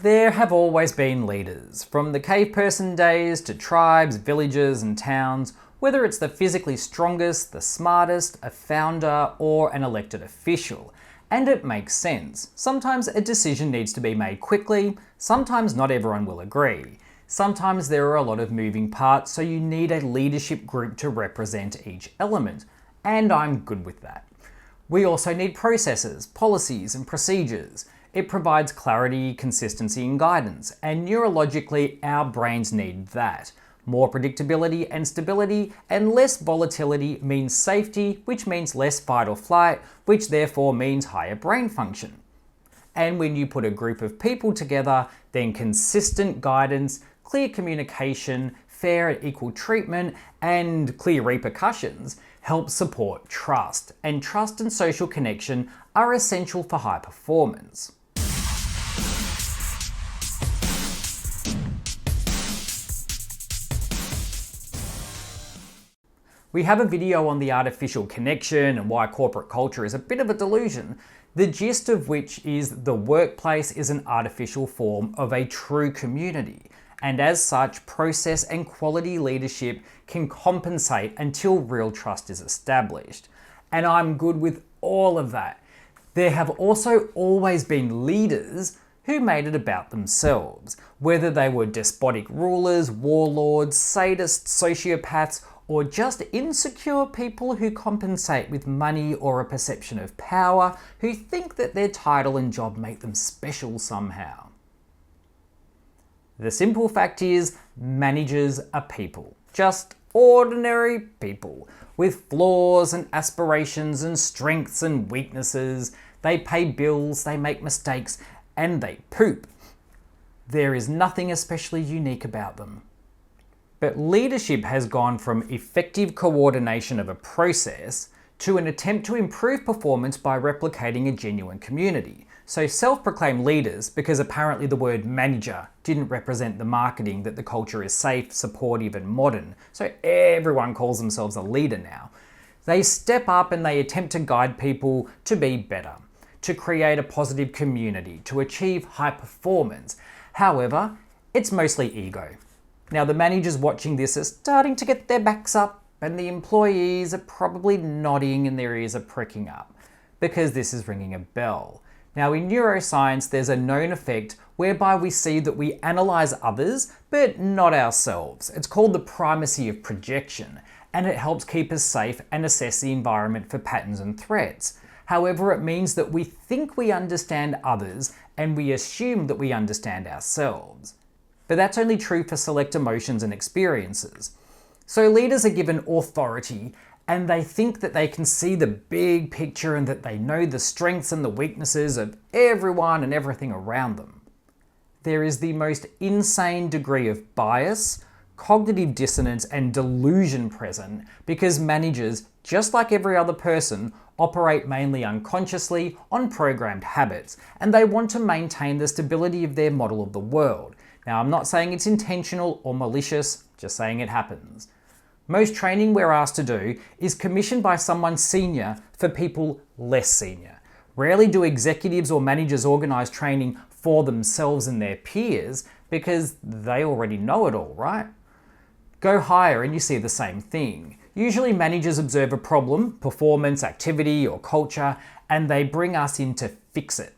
There have always been leaders, from the cave person days to tribes, villages and towns, whether it's the physically strongest, the smartest, a founder or an elected official. And it makes sense. Sometimes a decision needs to be made quickly, sometimes not everyone will agree. Sometimes there are a lot of moving parts, so you need a leadership group to represent each element. And I'm good with that. We also need processes, policies and procedures. It provides clarity, consistency and guidance, and neurologically our brains need that. More predictability and stability and less volatility means safety, which means less fight or flight, which therefore means higher brain function. And when you put a group of people together, then consistent guidance, clear communication, fair and equal treatment, and clear repercussions help support trust. And trust and social connection are essential for high performance. We have a video on the artificial connection and why corporate culture is a bit of a delusion, the gist of which is the workplace is an artificial form of a true community, and as such, process and quality leadership can compensate until real trust is established. And I'm good with all of that. There have also always been leaders who made it about themselves, whether they were despotic rulers, warlords, sadists, sociopaths, or just insecure people who compensate with money or a perception of power, who think that their title and job make them special somehow. The simple fact is, managers are people. Just ordinary people, with flaws and aspirations and strengths and weaknesses. They pay bills, they make mistakes, and they poop. There is nothing especially unique about them. But leadership has gone from effective coordination of a process to an attempt to improve performance by replicating a genuine community. So self-proclaimed leaders, because apparently the word manager didn't represent the marketing that the culture is safe, supportive and modern, so everyone calls themselves a leader now. They step up and they attempt to guide people to be better, to create a positive community, to achieve high performance. However, it's mostly ego. Now the managers watching this are starting to get their backs up, and the employees are probably nodding and their ears are pricking up, because this is ringing a bell. Now in neuroscience, there's a known effect whereby we see that we analyze others, but not ourselves. It's called the primacy of projection, and it helps keep us safe and assess the environment for patterns and threats. However, it means that we think we understand others and we assume that we understand ourselves. But that's only true for select emotions and experiences. So leaders are given authority and they think that they can see the big picture and that they know the strengths and the weaknesses of everyone and everything around them. There is the most insane degree of bias, cognitive dissonance and delusion present because managers, just like every other person, operate mainly unconsciously on programmed habits, and they want to maintain the stability of their model of the world. Now, I'm not saying it's intentional or malicious, just saying it happens. Most training we're asked to do is commissioned by someone senior for people less senior. Rarely do executives or managers organise training for themselves and their peers because they already know it all, right? Go higher and you see the same thing. Usually managers observe a problem, performance, activity or culture, and they bring us in to fix it.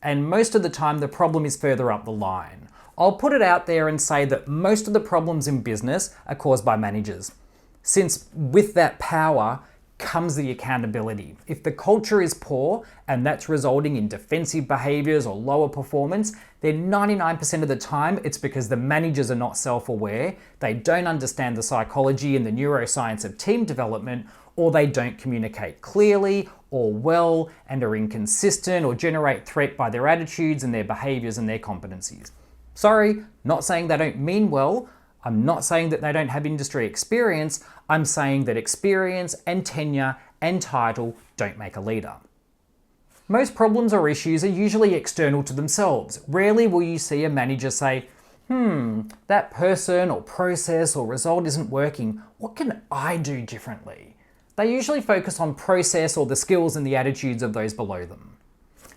And most of the time the problem is further up the line. I'll put it out there and say that most of the problems in business are caused by managers, since with that power comes the accountability. If the culture is poor and that's resulting in defensive behaviors or lower performance, then 99% of the time it's because the managers are not self-aware, they don't understand the psychology and the neuroscience of team development, or they don't communicate clearly or well and are inconsistent or generate threat by their attitudes and their behaviors and their competencies. Sorry, not saying they don't mean well. I'm not saying that they don't have industry experience. I'm saying that experience and tenure and title don't make a leader. Most problems or issues are usually external to themselves. Rarely will you see a manager say, that person or process or result isn't working. What can I do differently? They usually focus on process or the skills and the attitudes of those below them.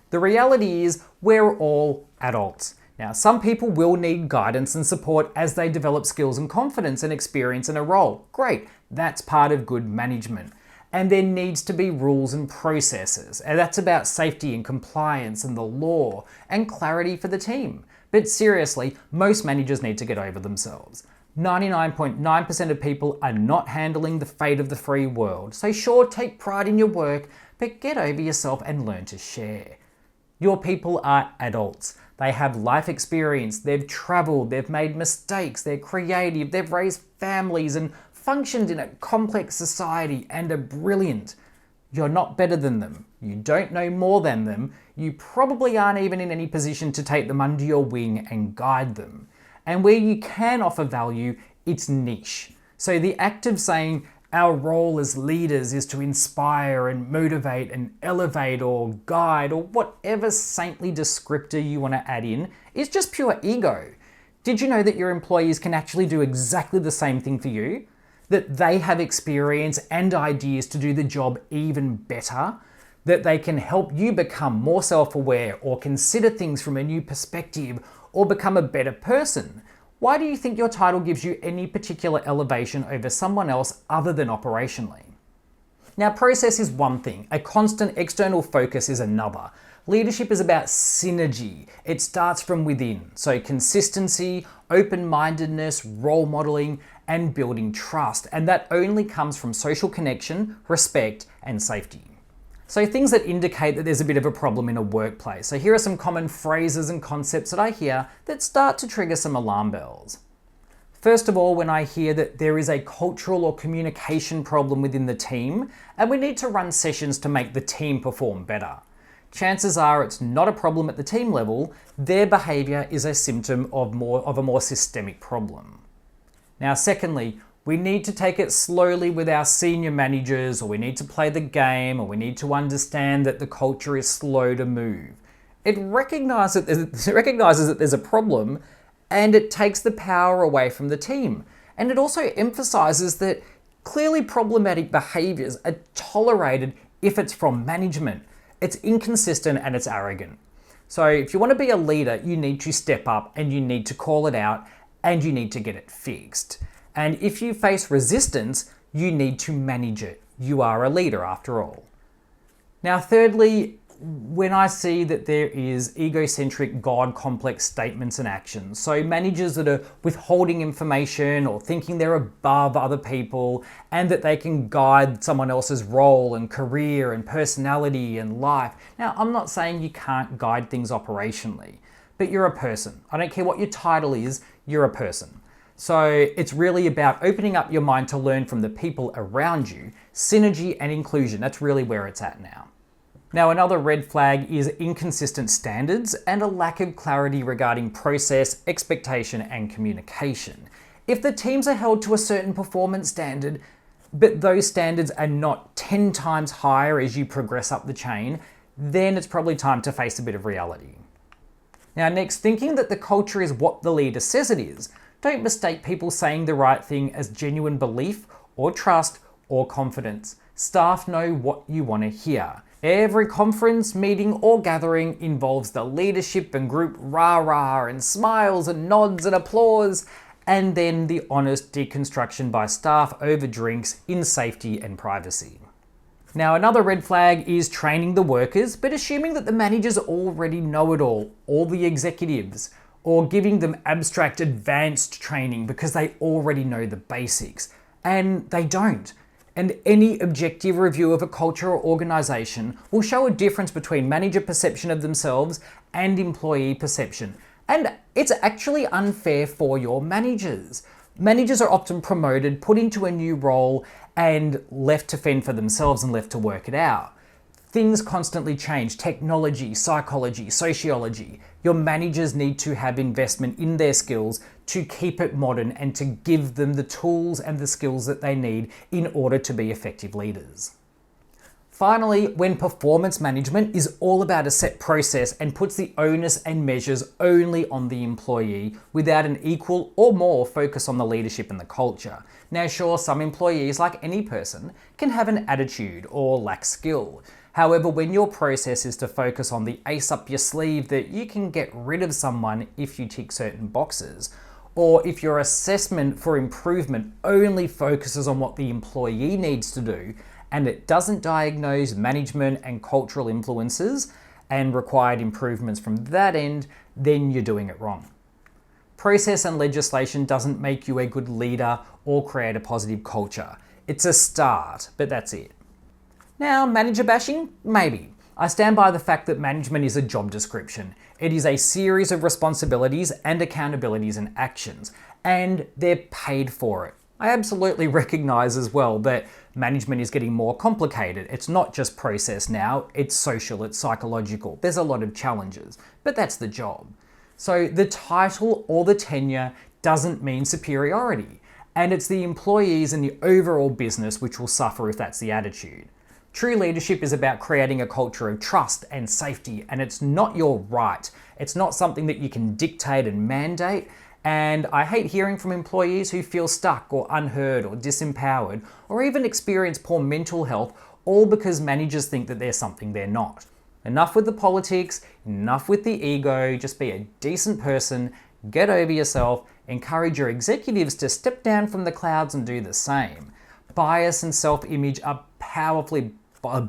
The reality is we're all adults. Now, some people will need guidance and support as they develop skills and confidence and experience in a role. Great, that's part of good management. And there needs to be rules and processes. And that's about safety and compliance and the law and clarity for the team. But seriously, most managers need to get over themselves. 99.9% of people are not handling the fate of the free world. So sure, take pride in your work, but get over yourself and learn to share. Your people are adults. They have life experience, they've traveled, they've made mistakes, they're creative, they've raised families and functioned in a complex society and are brilliant. You're not better than them. You don't know more than them. You probably aren't even in any position to take them under your wing and guide them. And where you can offer value, it's niche. So the act of saying our role as leaders is to inspire and motivate and elevate or guide or whatever saintly descriptor you want to add in is just pure ego. Did you know that your employees can actually do exactly the same thing for you? That they have experience and ideas to do the job even better? That they can help you become more self-aware or consider things from a new perspective or become a better person? Why do you think your title gives you any particular elevation over someone else other than operationally? Now, process is one thing. A constant external focus is another. Leadership is about synergy. It starts from within. So consistency, open-mindedness, role modeling, and building trust. And that only comes from social connection, respect, and safety. So things that indicate that there's a bit of a problem in a workplace. So here are some common phrases and concepts that I hear that start to trigger some alarm bells. First of all, when I hear that there is a cultural or communication problem within the team, and we need to run sessions to make the team perform better. Chances are it's not a problem at the team level, their behavior is a symptom of a more systemic problem. Now, secondly, we need to take it slowly with our senior managers, or we need to play the game, or we need to understand that the culture is slow to move. It recognizes that there's a problem, and it takes the power away from the team. And it also emphasizes that clearly problematic behaviors are tolerated if it's from management. It's inconsistent and it's arrogant. So if you want to be a leader, you need to step up and you need to call it out and you need to get it fixed. And if you face resistance, you need to manage it. You are a leader after all. Now, thirdly, when I see that there is egocentric God complex statements and actions, so managers that are withholding information or thinking they're above other people and that they can guide someone else's role and career and personality and life. Now, I'm not saying you can't guide things operationally, but you're a person. I don't care what your title is, you're a person. So it's really about opening up your mind to learn from the people around you. Synergy and inclusion, that's really where it's at now. Now, another red flag is inconsistent standards and a lack of clarity regarding process, expectation, and communication. If the teams are held to a certain performance standard, but those standards are not 10 times higher as you progress up the chain, then it's probably time to face a bit of reality. Now, next, thinking that the culture is what the leader says it is. Don't mistake people saying the right thing as genuine belief or trust or confidence. Staff know what you want to hear. Every conference, meeting, or gathering involves the leadership and group rah-rah and smiles and nods and applause, and then the honest deconstruction by staff over drinks in safety and privacy. Now, another red flag is training the workers, but assuming that the managers already know it all the executives, or giving them abstract advanced training because they already know the basics. And they don't. And any objective review of a culture or organization will show a difference between manager perception of themselves and employee perception. And it's actually unfair for your managers. Managers are often promoted, put into a new role, and left to fend for themselves and left to work it out. Things constantly change. Technology, psychology, sociology. Your managers need to have investment in their skills to keep it modern and to give them the tools and the skills that they need in order to be effective leaders. Finally, when performance management is all about a set process and puts the onus and measures only on the employee without an equal or more focus on the leadership and the culture. Now, sure, some employees, like any person, can have an attitude or lack skill. However, when your process is to focus on the ace up your sleeve that you can get rid of someone if you tick certain boxes, or if your assessment for improvement only focuses on what the employee needs to do and it doesn't diagnose management and cultural influences and required improvements from that end, then you're doing it wrong. Process and legislation doesn't make you a good leader or create a positive culture. It's a start, but that's it. Now, manager bashing? Maybe. I stand by the fact that management is a job description. It is a series of responsibilities and accountabilities and actions, and they're paid for it. I absolutely recognize as well that management is getting more complicated. It's not just process now, it's social, it's psychological. There's a lot of challenges, but that's the job. So the title or the tenure doesn't mean superiority, and it's the employees and the overall business which will suffer if that's the attitude. True leadership is about creating a culture of trust and safety, and it's not your right. It's not something that you can dictate and mandate. And I hate hearing from employees who feel stuck or unheard or disempowered or even experience poor mental health, all because managers think that they're something they're not. Enough with the politics, enough with the ego, just be a decent person, get over yourself, encourage your executives to step down from the clouds and do the same. Bias and self-image are powerfully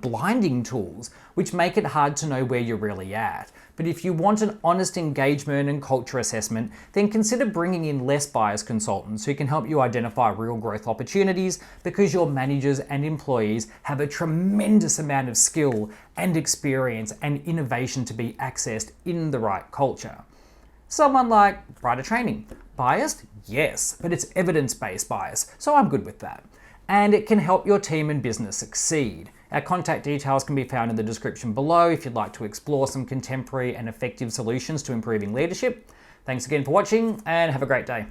blinding tools, which make it hard to know where you're really at. But if you want an honest engagement and culture assessment, then consider bringing in less biased consultants who can help you identify real growth opportunities, because your managers and employees have a tremendous amount of skill and experience and innovation to be accessed in the right culture. Someone like Bryter Training. Biased? Yes, but it's evidence-based bias, so I'm good with that. And it can help your team and business succeed. Our contact details can be found in the description below if you'd like to explore some contemporary and effective solutions to improving leadership. Thanks again for watching, and have a great day.